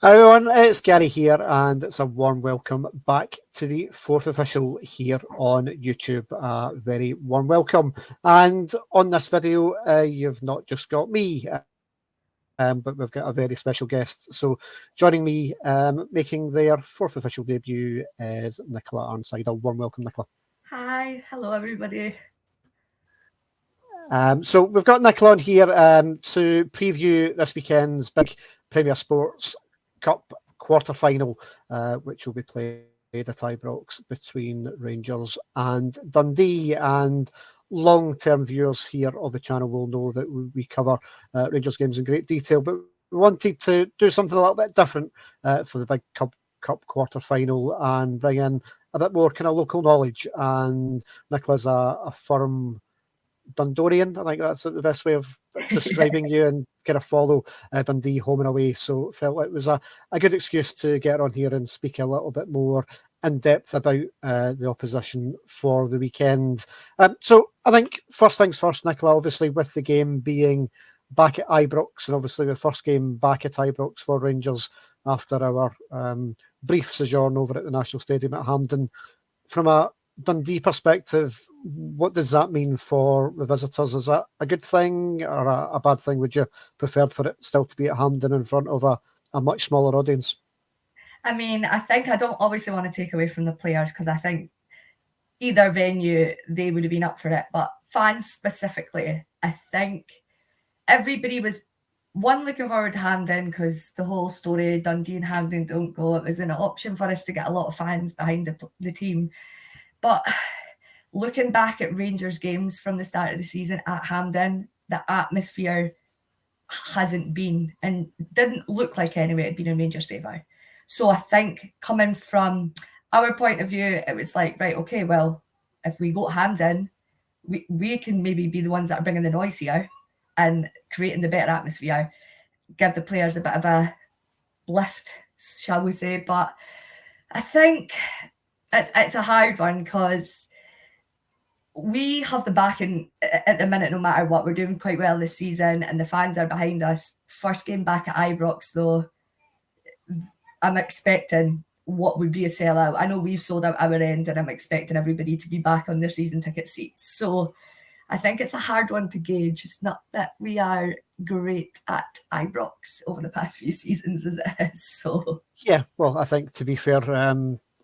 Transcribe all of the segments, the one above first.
Hi everyone, it's Gary here, and it's a warm welcome back to the fourth official here on YouTube. A very warm welcome. And on this video, you've not just got me, but we've got a very special guest. So joining me, making their fourth official debut is Nicola Ironside. A warm welcome, Nicola. Hi, hello everybody. So we've got Nicola on here to preview this weekend's big Premier Sports Cup quarter final, which will be played at Ibrox between Rangers and Dundee. And long-term viewers here of the channel will know that we cover Rangers games in great detail, but we wanted to do something a little bit different for the big cup quarter final and bring in a bit more kind of local knowledge. And Nicola's a firm Dundorian. I think that's the best way of describing you, and kind of follow Dundee home and away. So felt like it was a good excuse to get on here and speak a little bit more in depth about the opposition for the weekend. So I think first things first, Nicola, obviously with the game being back at Ibrox, and obviously the first game back at Ibrox for Rangers after our brief sojourn over at the National Stadium at Hampden. From a Dundee perspective, what does that mean for the visitors? Is that a good thing or a bad thing? Would you prefer for it still to be at Hampden in front of a much smaller audience? I mean, I think I don't obviously want to take away from the players because I think either venue they would have been up for it, but fans specifically, I think everybody was looking forward to Hampden because the whole story Dundee and Hampden don't go. It was an option for us to get a lot of fans behind the team, but looking back at Rangers games from the start of the season at Hampden, the atmosphere hasn't been and didn't look like anyway it had been in Rangers' favour. So I think coming from our point of view, it was like, right, okay, well, if we go Hampden, we can maybe be the ones that are bringing the noise here and creating the better atmosphere, give the players a bit of a lift, shall we say. But I think it's a hard one because we have the backing at the minute, no matter what. We're doing quite well this season and the fans are behind us. First game back at Ibrox, though, I'm expecting what would be a sellout. I know we've sold out our end and I'm expecting everybody to be back on their season ticket seats. So I think it's a hard one to gauge. It's not that we are great at Ibrox over the past few seasons as it is. So Yeah, well, I think to be fair,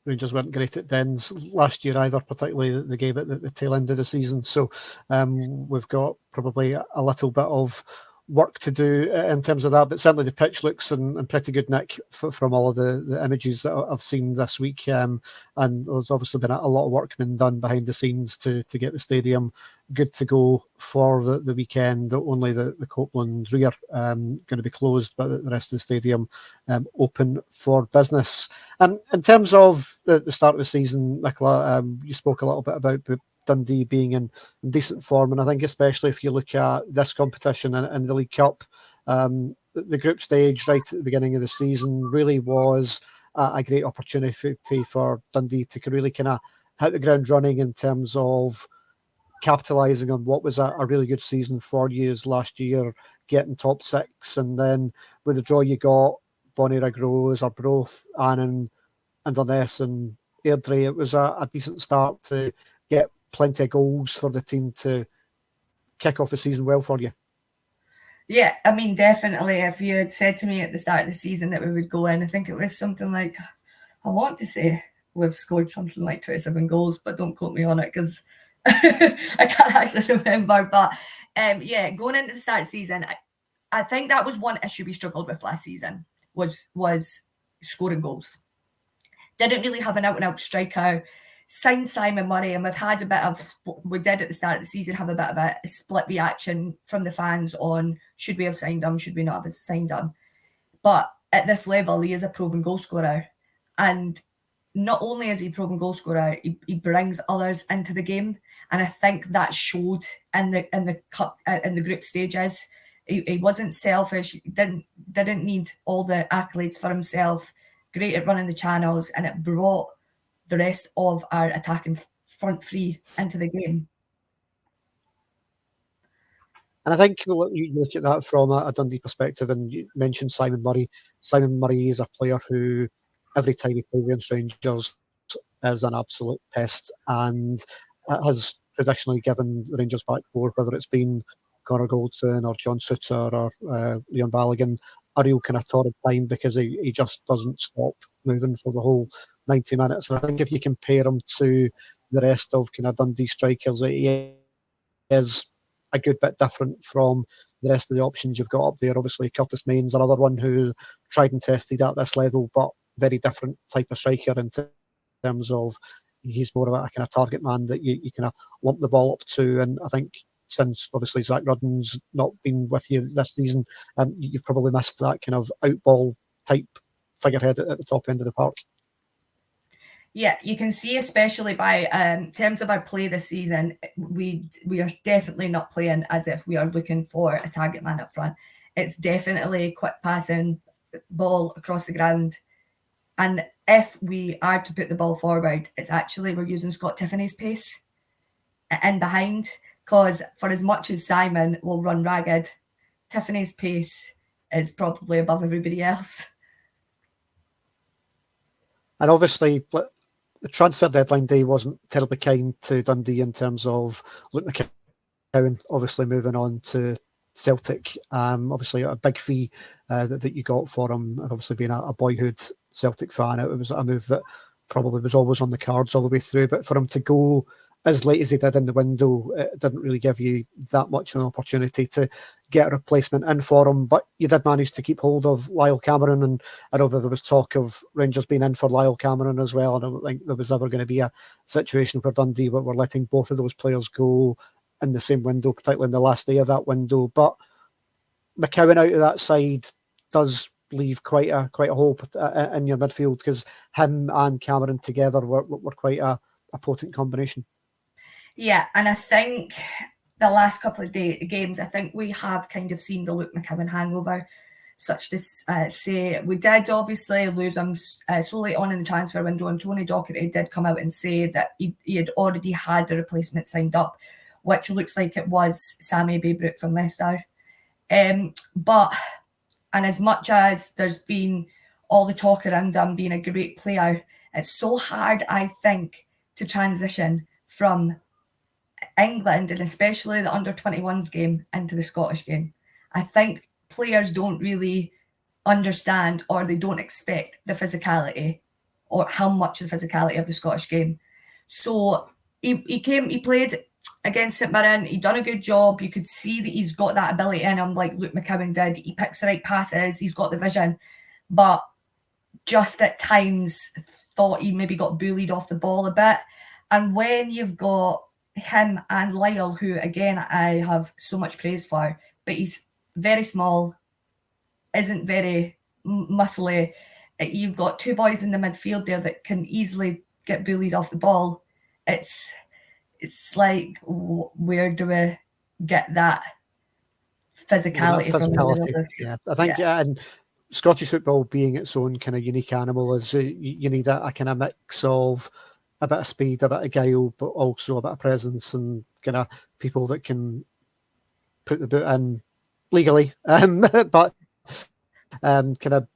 Rangers weren't great at Dens last year either, particularly the game at the tail end of the season. So we've got probably a little bit of work to do in terms of that, but certainly the pitch looks in pretty good nick from all of the images that I've seen this week. And there's obviously been a lot of work been done behind the scenes to get the stadium good to go for the weekend. Only the Copeland rear going to be closed, but the rest of the stadium open for business. In terms of the start of the season, Nicola, you spoke a little bit about Dundee being in decent form, and I think especially if you look at this competition and the League Cup, the group stage right at the beginning of the season really was a great opportunity for Dundee to really kind of hit the ground running in terms of capitalising on what was a really good season for you last year, getting top six, and then with the draw you got, Bonnyrigg Rose, Arbroath, Annan, Inverness and Airdrie, it was a decent start to get plenty of goals for the team to kick off the season well for you. yeah, I mean, definitely. If you had said to me at the start of the season that we would go in, I think it was something like, I want to say we've scored something like 27 goals, but don't quote me on it because I can't actually remember. But yeah, going into the start of the season, I think that was one issue we struggled with last season was scoring goals. Didn't really have an out and out striker. Signed Simon Murray, and we've had a bit of, we did at the start of the season have a bit of a split reaction from the fans on should we have signed him, should we not have signed him. But at this level, he is a proven goal scorer. And not only is he a proven goal scorer, he brings others into the game. And I think that showed in the cup in the group stages. He wasn't selfish. He didn't need all the accolades for himself. Great at running the channels, and it brought the rest of our attacking front three into the game. And I think you look at that from a Dundee perspective, and you mentioned Simon Murray. Simon Murray is a player who, every time he plays against Rangers, is an absolute pest, and has traditionally given the Rangers back four, whether it's been Connor Goldson or John Souttar or Leon Balogun, a real kind of torrid time, because he just doesn't stop moving for the whole 90 minutes. And I think if you compare him to the rest of kind of Dundee strikers, he is a good bit different from the rest of the options you've got up there. Obviously, Curtis Main's another one who tried and tested at this level, but very different type of striker in terms of he's more of a kind of target man that you kind of lump the ball up to. And I think since obviously Zach Rudden's not been with you this season, you've probably missed that kind of outball type figurehead at the top end of the park. Yeah, you can see, especially by terms of our play this season, we are definitely not playing as if we are looking for a target man up front. It's definitely quick passing, ball across the ground. And if we are to put the ball forward, it's actually we're using Scott Tiffany's pace in behind, because for as much as Simon will run ragged, Tiffany's pace is probably above everybody else. And obviously, the transfer deadline day wasn't terribly kind to Dundee in terms of Luke McCowan obviously moving on to Celtic. Obviously, a big fee that you got for him, and obviously being a boyhood Celtic fan, it was a move that probably was always on the cards all the way through. But for him to go as late as he did in the window, it didn't really give you that much of an opportunity to get a replacement in for him. But you did manage to keep hold of Lyle Cameron, and I know that there was talk of Rangers being in for Lyle Cameron as well. I don't think there was ever going to be a situation where Dundee were letting both of those players go in the same window, particularly in the last day of that window. But McCowan out of that side does leave quite a hole in your midfield, because him and Cameron together were quite a potent combination. Yeah, and I think the last couple of games, I think we have kind of seen the Luke McCowan hangover, such to say. We did obviously lose him so late on in the transfer window, and Tony Docherty did come out and say that he had already had the replacement signed up, which looks like it was Sammy Baybrook from Leicester. But, and as much as there's been all the talk around him being a great player, it's so hard, I think, to transition from England, and especially the under-21s game, into the Scottish game. I think players don't really understand, or they don't expect the physicality, or how much of the physicality of the Scottish game. So he played against St Mirren. He done a good job. You could see that he's got that ability in him, like Luke McCowan did. He picks the right passes. He's got the vision, but just at times thought he maybe got bullied off the ball a bit. And when you've got him and Lyle, who again I have so much praise for, but he's very small, isn't very muscly. You've got two boys in the midfield there that can easily get bullied off the ball. It's like, where do we get that physicality from? Yeah, I think and Scottish football being its own kind of unique animal, is you need a kind of mix of a bit of speed, a bit of guile, but also a bit of presence, and kind of people that can put the boot in legally, but kind of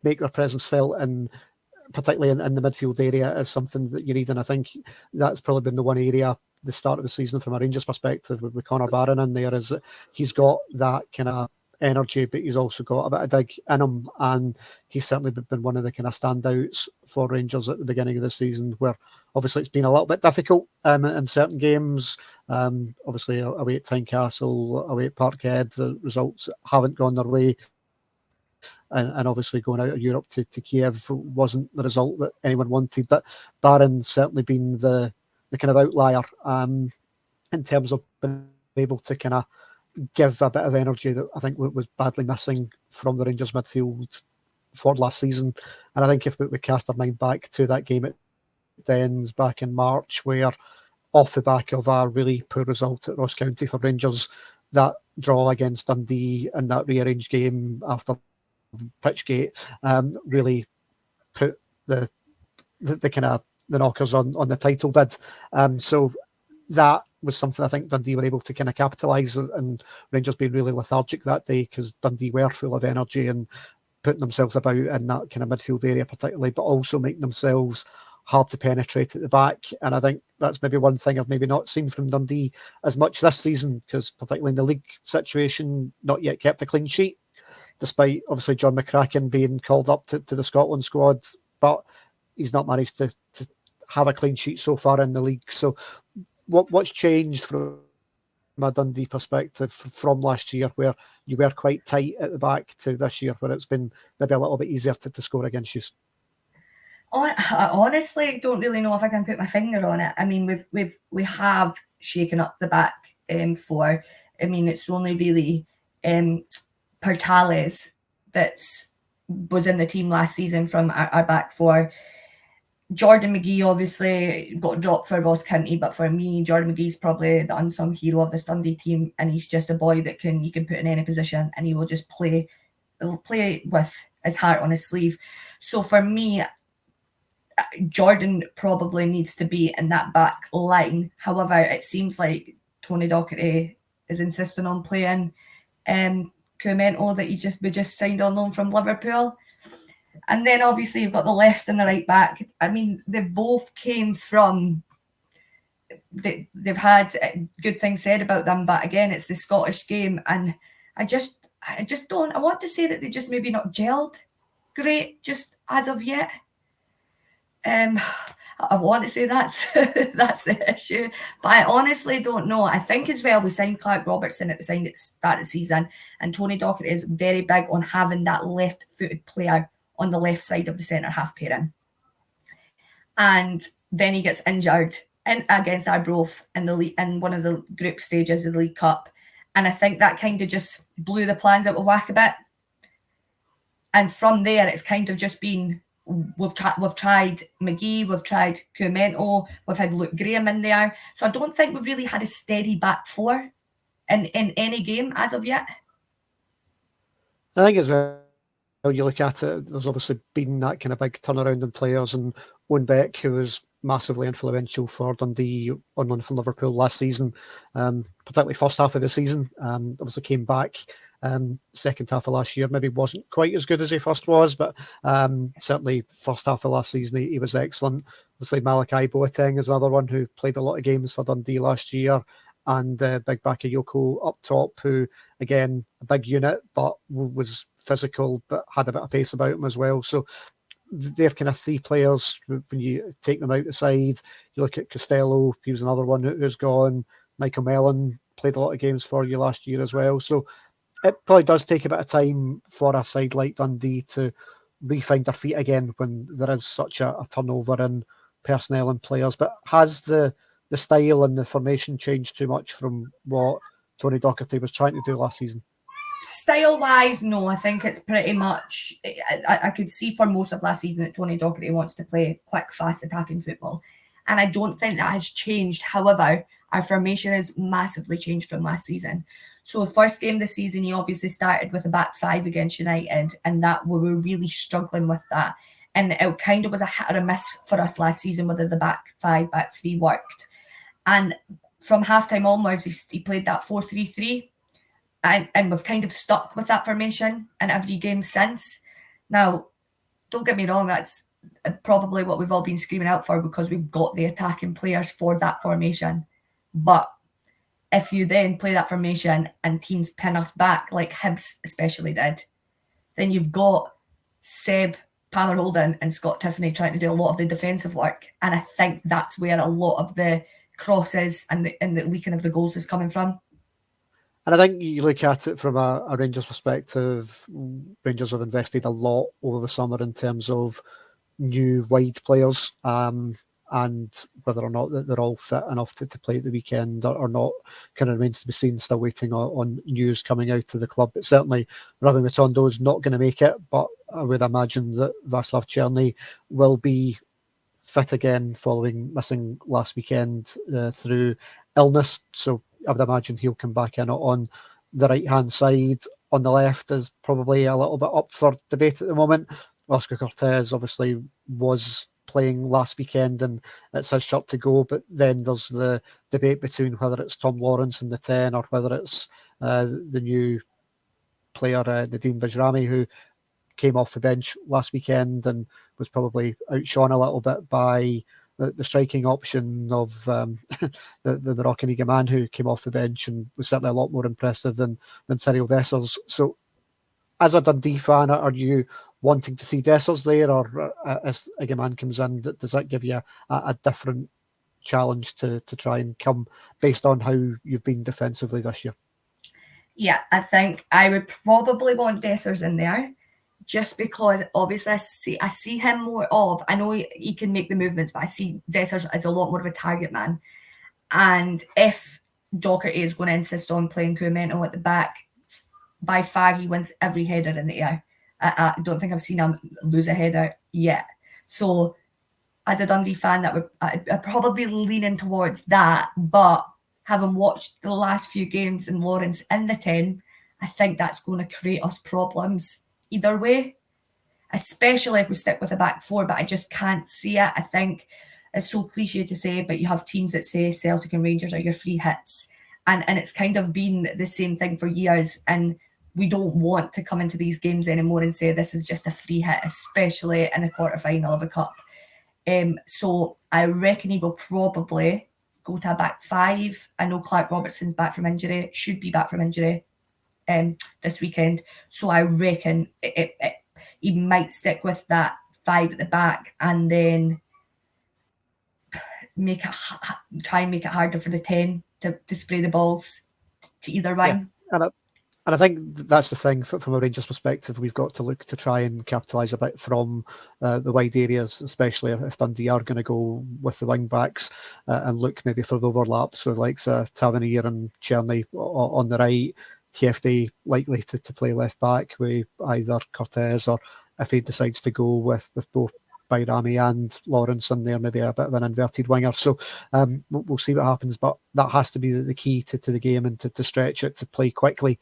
make their presence felt, and particularly in the midfield area, is something that you need. And I think that's probably been the one area, the start of the season from a Rangers perspective, with Conor Barron in there, is that he's got that kind of energy, but he's also got a bit of dig in him, and he's certainly been one of the kind of standouts for Rangers at the beginning of the season, where obviously it's been a little bit difficult in certain games, obviously away at Tynecastle, away at Parkhead, the results haven't gone their way, and obviously going out of Europe to Kiev wasn't the result that anyone wanted. But Barron's certainly been the kind of outlier in terms of being able to kind of give a bit of energy that I think was badly missing from the Rangers midfield for last season. And I think if we cast our mind back to that game at Dens back in March, where off the back of a really poor result at Ross County for Rangers, that draw against Dundee and that rearranged game after Pitchgate really put the kind of the knockers on the title bid. So that was something I think Dundee were able to kind of capitalise, and Rangers being really lethargic that day because Dundee were full of energy and putting themselves about in that kind of midfield area particularly, but also making themselves hard to penetrate at the back. And I think that's maybe one thing I've maybe not seen from Dundee as much this season, because particularly in the league situation, not yet kept a clean sheet, despite obviously John McCracken being called up to the Scotland squad, but he's not managed to have a clean sheet so far in the league. So what's changed from a Dundee perspective from last year, where you were quite tight at the back, to this year where it's been maybe a little bit easier to score against you? I honestly don't really know if I can put my finger on it. I mean, we have shaken up the back four. I mean, it's only really Portales that was in the team last season from our back four. Jordan McGee obviously got dropped for Ross County, but for me, Jordan McGee's probably the unsung hero of this Dundee team, and he's just a boy that you can put in any position and he will just play with his heart on his sleeve. So for me, Jordan probably needs to be in that back line. However, it seems like Tony Docherty is insisting on playing Kumento that we just signed on loan from Liverpool. And then obviously you've got the left and the right back. I mean, they both came from... They've had good things said about them, but again, it's the Scottish game, and I just don't... I want to say that they just maybe not gelled great just as of yet. I want to say that's the issue, but I honestly don't know. I think as well we signed Clark Robertson at the start of the season, and Tony Docherty is very big on having that left-footed player on the left side of the centre-half pairing. And then he gets injured against Arbroath in one of the group stages of the League Cup, and I think that kind of just blew the plans out of whack a bit. And from there, it's kind of just been... We've tried McGee, we've tried Kumento, we've had Luke Graham in there. So I don't think we've really had a steady back four in any game as of yet. I think as well, you look at it, there's obviously been that kind of big turnaround in players, and Owen Beck, who was massively influential for Dundee on loan from Liverpool last season, particularly first half of the season, obviously came back. Second half of last year maybe wasn't quite as good as he first was, but certainly first half of last season he was excellent. Obviously Malachi Boateng is another one who played a lot of games for Dundee last year, and Big Bakayoko up top, who again a big unit but was physical but had a bit of pace about him as well. So they're kind of three players. When you take them out the side, you look at Costello, he was another one who's gone. Michael Mellon played a lot of games for you last year as well. So it probably does take a bit of time for a side like Dundee to re-find their feet again when there is such a turnover in personnel and players. But has the style and the formation changed too much from what Tony Docherty was trying to do last season? Style-wise, no. I think it's pretty much... I could see for most of last season that Tony Docherty wants to play quick, fast attacking football. And I don't think that has changed. However, our formation has massively changed from last season. So the first game this season, he obviously started with a back five against United, and that we were really struggling with that. And it kind of was a hit or a miss for us last season whether the back five, back three worked. And from halftime onwards, he played that 4-3-3. And we've kind of stuck with that formation in every game since. Now, don't get me wrong, that's probably what we've all been screaming out for, because we've got the attacking players for that formation. But if you then play that formation and teams pin us back, like Hibs especially did, then you've got Seb, Palmer Holden and Scott Tiffany trying to do a lot of the defensive work. And I think that's where a lot of the crosses and the leaking of the goals is coming from. And I think you look at it from a Rangers perspective, Rangers have invested a lot over the summer in terms of new wide players, and whether or not they're all fit enough to play at the weekend or not kind of remains to be seen. Still waiting on news coming out of the club. But certainly Rabbi Matondo is not going to make it, but I would imagine that Václav Černý will be fit again following missing last weekend through illness. So I would imagine he'll come back in on the right-hand side. On the left is probably a little bit up for debate at the moment. Oscar Cortez obviously was playing last weekend and it's his shirt to go. But then there's the debate between whether it's Tom Lawrence in the 10 or whether it's the new player, Nadeem Bajrami, who came off the bench last weekend and was probably outshone a little bit by the striking option of the Moroccan Igaman, who came off the bench and was certainly a lot more impressive than Cyril Dessers. So as a Dundee fan, are you wanting to see Dessers there, or as Igaman comes in, does that give you a different challenge to try and come based on how you've been defensively this year? Yeah, I think I would probably want Dessers in there, just because obviously I see him more of, I know he can make the movements, but I see Dessers as a lot more of a target man. And if Doherty is going to insist on playing Koumento at the back, by far he wins every header in the air. I don't think I've seen him lose a header yet. So as a Dundee fan, I'd probably leaning towards that. But having watched the last few games and Lawrence in the 10, I think that's going to create us problems either way, especially if we stick with a back four. But I just can't see it. I think it's so cliche to say, but you have teams that say Celtic and Rangers are your free hits. And it's kind of been the same thing for years. And we don't want to come into these games anymore and say this is just a free hit, especially in a quarter-final of a cup. So I reckon he will probably go to a back five. I know Clark Robertson's back from injury, should be back from injury this weekend. So I reckon he might stick with that five at the back and then try and make it harder for the 10 to spray the balls to either wing. Yeah. And I think that's the thing from a Rangers perspective. We've got to look to try and capitalise a bit from the wide areas, especially if Dundee are going to go with the wing backs and look maybe for the overlap. So like Tavernier and Cherny on the right, Hefty likely to play left back with either Cortez, or if he decides to go with both Bayrami and Lawrence in there, maybe a bit of an inverted winger. So we'll see what happens, but that has to be the key to the game, and to stretch it, to play quickly,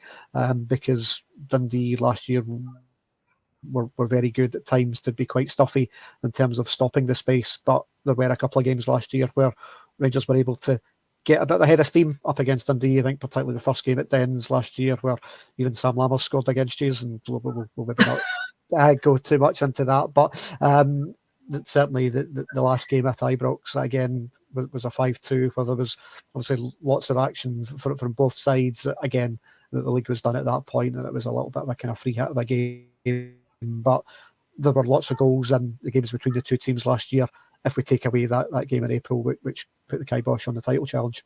because Dundee last year were very good at times to be quite stuffy in terms of stopping the space, but there were a couple of games last year where Rangers were able to get a bit ahead of steam up against Dundee. I think particularly the first game at Dens last year, where even Sam Lammers scored against you, and we'll maybe not go too much into that, but certainly the last game at Ibrox again was a 5-2, where there was obviously lots of action from both sides. Again, the league was done at that point, and it was a little bit of a kind of free hit of a game, but there were lots of goals in the games between the two teams last year, if we take away that game in April, which put the kibosh on the title challenge.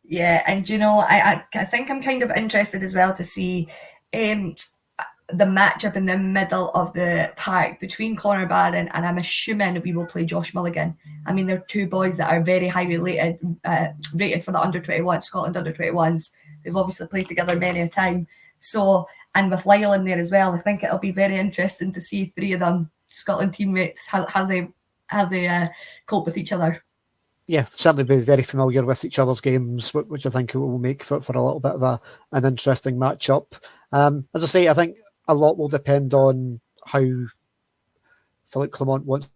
Yeah, and I think I'm kind of interested as well to see the matchup in the middle of the park between Connor Barron, and I'm assuming we will play Josh Mulligan. I mean, they're two boys that are very highly rated for the under-21, Scotland under-21s. They've obviously played together many a time. So, and with Lyle in there as well, I think it'll be very interesting to see three of them Scotland teammates, how they cope with each other. Yeah, certainly be very familiar with each other's games, which I think will make for a little bit of an interesting matchup. As I say, I think a lot will depend on how Philippe Clement wants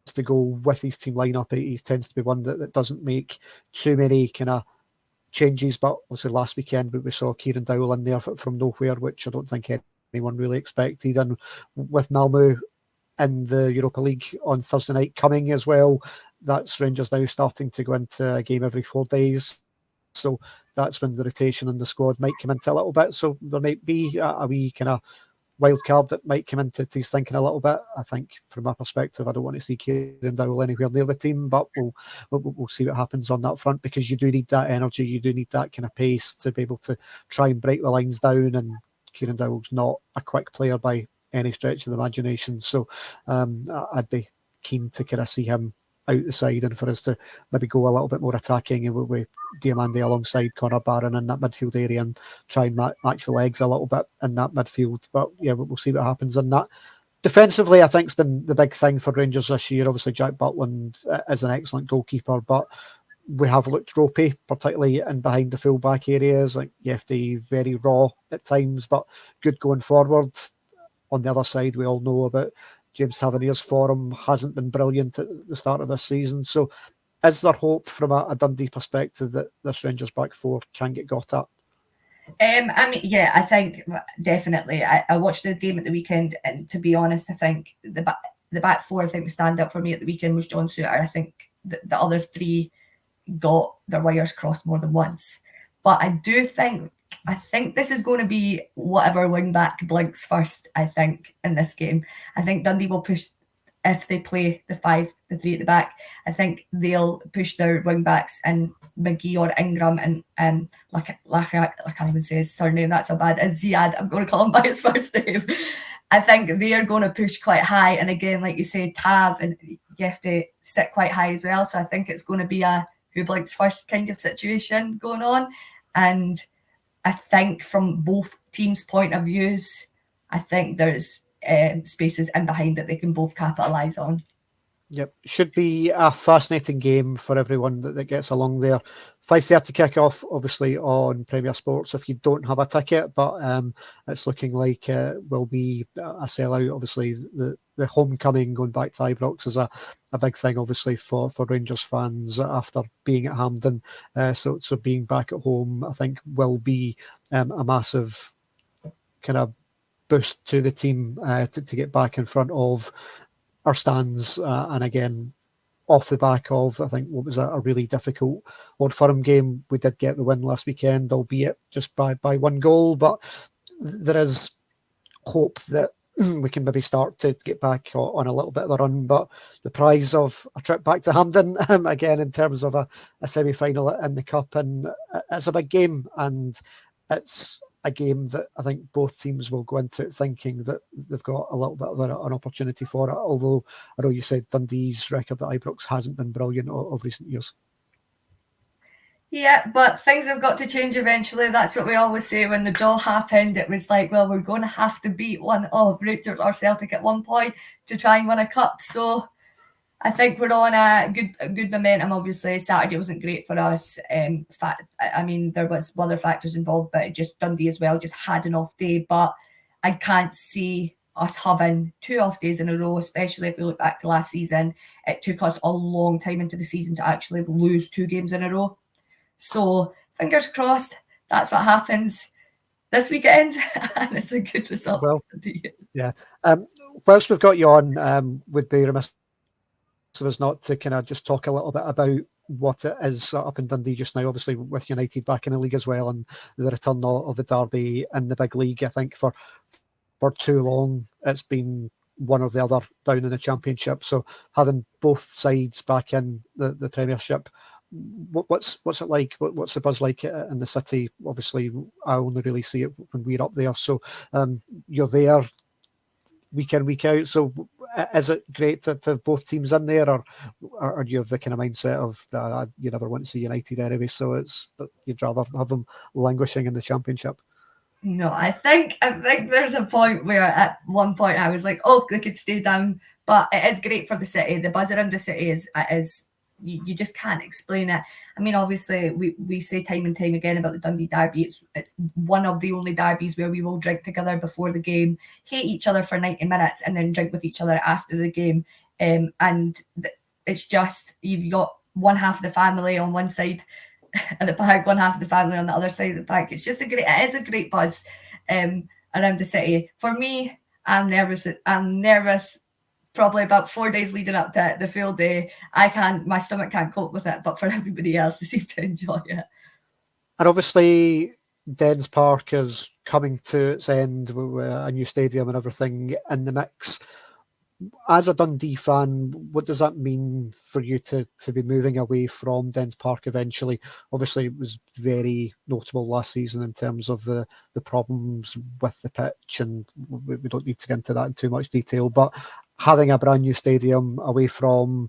to go with his team lineup. He tends to be one that doesn't make too many kind of changes, but obviously last weekend we saw Kieran Dowell in there from nowhere, which I don't think anyone really expected. And with Malmö in the Europa League on Thursday night coming as well, that's Rangers now starting to go into a game every 4 days. So that's when the rotation in the squad might come into a little bit. So there might be a wee kind of wild card that might come into his thinking a little bit. I think from my perspective, I don't want to see Kieran Dowell anywhere near the team, but we'll see what happens on that front, because you do need that energy, you do need that kind of pace to be able to try and break the lines down. And Kieran Dowell's not a quick player by any stretch of the imagination. So I'd be keen to kind of see him out the side, and for us to maybe go a little bit more attacking, and with Diamande alongside Connor Barron in that midfield area, and try and match the legs a little bit in that midfield. But yeah, we'll see what happens in that. Defensively, I think it's been the big thing for Rangers this year. Obviously, Jack Butland is an excellent goalkeeper, but we have looked ropey, particularly in behind the full-back areas. Like, you have to be very raw at times, but good going forward. On the other side, we all know about James Tavernier's form hasn't been brilliant at the start of this season. So is there hope from a Dundee perspective that this Rangers back four can get got at? I mean, yeah, I think definitely. I watched the game at the weekend, and to be honest, I think the back four, I think, the stand up for me at the weekend was John Suter. I think the other three got their wires crossed more than once. But I think this is going to be whatever wing back blinks first, I think, in this game. I think Dundee will push, if they play the three at the back, I think they'll push their wing backs and McGee or Ingram and I can't even say his surname, that's so bad, Ziad, I'm going to call him by his first name. I think they are going to push quite high. And again, like you say, Tav, and you have to sit quite high as well. So I think it's going to be a who blinks first kind of situation going on. And I think from both teams' point of views, I think there's spaces in behind that they can both capitalise on. Yep, should be a fascinating game for everyone that gets along there. 5:30 kick-off, obviously, on Premier Sports if you don't have a ticket, but it's looking like it will be a sellout. Obviously, the homecoming going back to Ibrox is a big thing, obviously, for Rangers fans after being at Hampden. So being back at home, I think, will be a massive kind of boost to the team to get back in front of our stands, and again, off the back of, I think, what was a really difficult Old Firm game. We did get the win last weekend, albeit just by one goal, but there is hope that we can maybe start to get back on a little bit of a run. But the prize of a trip back to Hampden, again, in terms of a semi-final in the Cup, and it's a big game, and it's a game that I think both teams will go into it thinking that they've got a little bit of an opportunity for it, although I know you said Dundee's record at Ibrox hasn't been brilliant of recent years. Yeah, but things have got to change eventually. That's what we always say. When the draw happened, it was like, well, we're going to have to beat one of Rangers or Celtic at one point to try and win a cup. So I think we're on a good momentum. Obviously, Saturday wasn't great for us. I mean, there was other factors involved, but just Dundee as well just had an off day. But I can't see us having 2 off days in a row, especially if we look back to last season. It took us a long time into the season to actually lose 2 games in a row. So fingers crossed, that's what happens this weekend, and it's a good result. Well, yeah. Whilst we've got you on, would be remiss of us not to kind of just talk a little bit about what it is up in Dundee just now, obviously with United back in the league as well, and the return of the derby in the big league. I think for too long it's been one or the other down in the Championship. So having both sides back in the Premiership, what's it like? What's the buzz like in the city? Obviously, I only really see it when we're up there. So you're there week in, week out. So is it great to have both teams in there, or are you have the kind of mindset of you never want to see United anyway, so it's you'd rather have them languishing in the Championship? No, I think there's a point where at one point I was like, oh, they could stay down, but it is great for the city. The buzz around the city is you just can't explain it. I mean, obviously, we say time and time again about the Dundee derby. It's one of the only derbies where we will drink together before the game, hate each other for 90 minutes, and then drink with each other after the game. And it's just, you've got one half of the family on one side of the park, one half of the family on the other side of the park. It's just it is a great buzz around the city. For me, I'm nervous probably about 4 days leading up to the field day. My stomach can't cope with it, but for everybody else, they seem to enjoy it. And obviously, Dens Park is coming to its end with a new stadium and everything in the mix. As a Dundee fan, what does that mean for you to be moving away from Dens Park eventually? Obviously, it was very notable last season in terms of the problems with the pitch, and we don't need to get into that in too much detail, but having a brand new stadium away from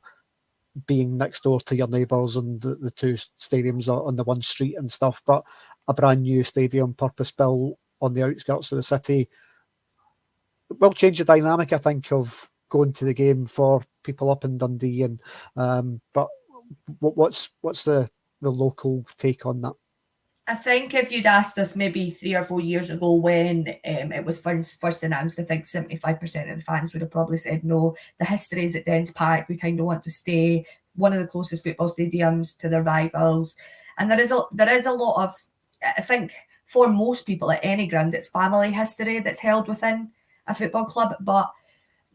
being next door to your neighbours and the 2 stadiums on the one street and stuff, but a brand new stadium purpose-built on the outskirts of the city will change the dynamic, I think, of going to the game for people up in Dundee. And but what's the local take on that? I think if you'd asked us maybe 3 or 4 years ago when it was first announced, I think 75% of the fans would have probably said no. The history is at Dens Park. We kind of want to stay one of the closest football stadiums to their rivals. And there is a lot of, I think, for most people at any ground, it's family history that's held within a football club. But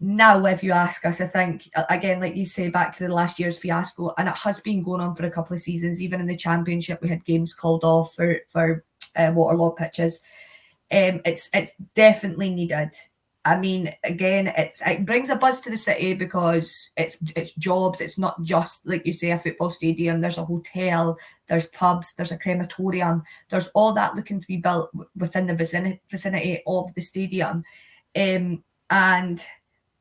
now, if you ask us, I think, again, like you say, back to the last year's fiasco, and it has been going on for a couple of seasons. Even in the Championship, we had games called off for waterlogged pitches. It's definitely needed. I mean, again, it brings a buzz to the city because it's jobs. It's not just, like you say, a football stadium. There's a hotel, there's pubs, there's a crematorium. There's all that looking to be built within the vicinity of the stadium. And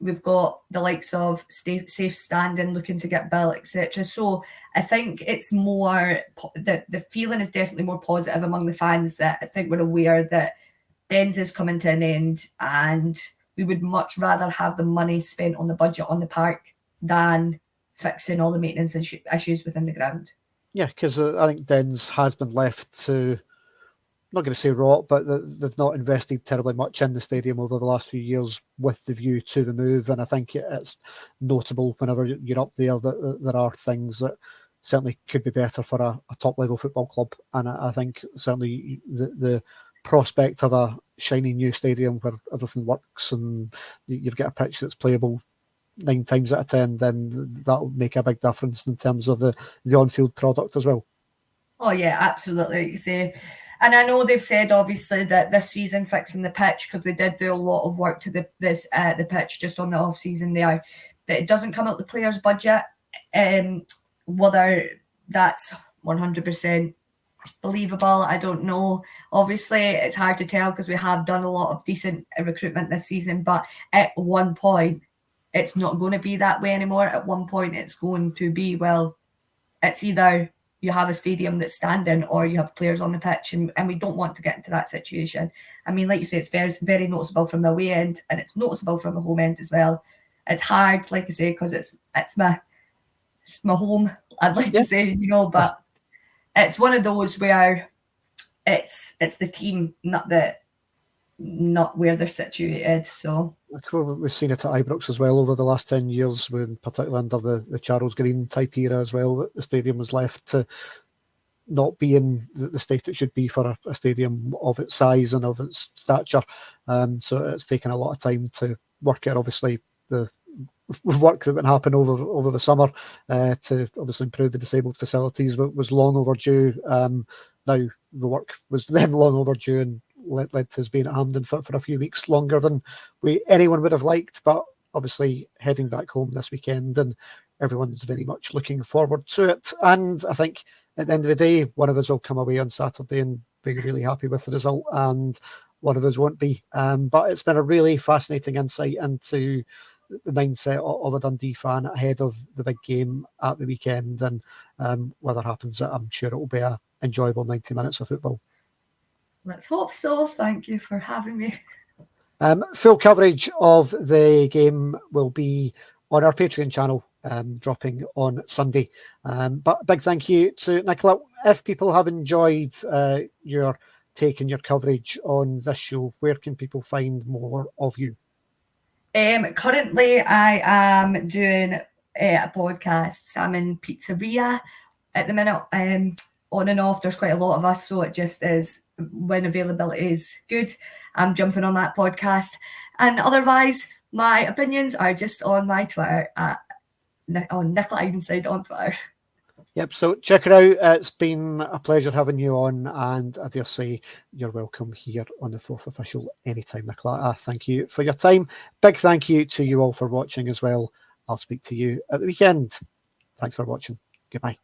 we've got the likes of Safe Standing looking to get built, etc. So I think it's more, the feeling is definitely more positive among the fans, that I think we're aware that Dens is coming to an end, and we would much rather have the money spent on the budget on the park than fixing all the maintenance issues within the ground. Yeah, because I think Dens has been left to, I'm not going to say rot, but they've not invested terribly much in the stadium over the last few years with the view to the move. And I think it's notable whenever you're up there that there are things that certainly could be better for a top-level football club. And I think certainly the prospect of a shiny new stadium where everything works and you've got a pitch that's playable 9 times out of 10, then that'll make a big difference in terms of the on-field product as well. Oh yeah, absolutely. Like you say, and I know they've said obviously that this season fixing the pitch, because they did do a lot of work to the pitch just on the off season there, that it doesn't come out the players' budget. Whether that's 100% believable, I don't know. Obviously, it's hard to tell because we have done a lot of decent recruitment this season, but at one point, it's not going to be that way anymore. At one point, it's going to be, well, it's either you have a stadium that's standing or you have players on the pitch, and we don't want to get into that situation. I mean, like you say, it's very, very noticeable from the away end, and it's noticeable from the home end as well. It's hard, like I say, because it's my home, I'd like to say, but it's one of those where it's the team, not where they're situated. So we've seen it at Ibrox as well over the last 10 years, when particularly under the Charles Green type era as well, that the stadium was left to not be in the state it should be for a stadium of its size and of its stature. So it's taken a lot of time to work out, obviously, the work that would happen over the summer to obviously improve the disabled facilities, but was long overdue. Now the work was then long overdue and led to us being at Hampden for a few weeks longer than anyone would have liked, but obviously heading back home this weekend, and everyone's very much looking forward to it. And I think at the end of the day, one of us will come away on Saturday and be really happy with the result, and one of us won't be. But it's been a really fascinating insight into the mindset of a Dundee fan ahead of the big game at the weekend, and whether happens, I'm sure it will be a enjoyable 90 minutes of football. Let's hope so. Thank you for having me. Full coverage of the game will be on our Patreon channel, dropping on Sunday. But big thank you to Nicola. If people have enjoyed your take and your coverage on this show, where can people find more of you? Currently, I am doing a podcast. I'm in Pizzeria at the minute. On and off, there's quite a lot of us, so it just is when availability is good, I'm jumping on that podcast. And otherwise, my opinions are just on my Twitter on Nicola Ironside on Twitter. Yep, so check her out. It's been a pleasure having you on, and I dare say you're welcome here on the Fourth Official anytime, Nicola. Thank you for your time. Big thank you to you all for watching as well. I'll speak to you at the weekend. Thanks for watching. Goodbye.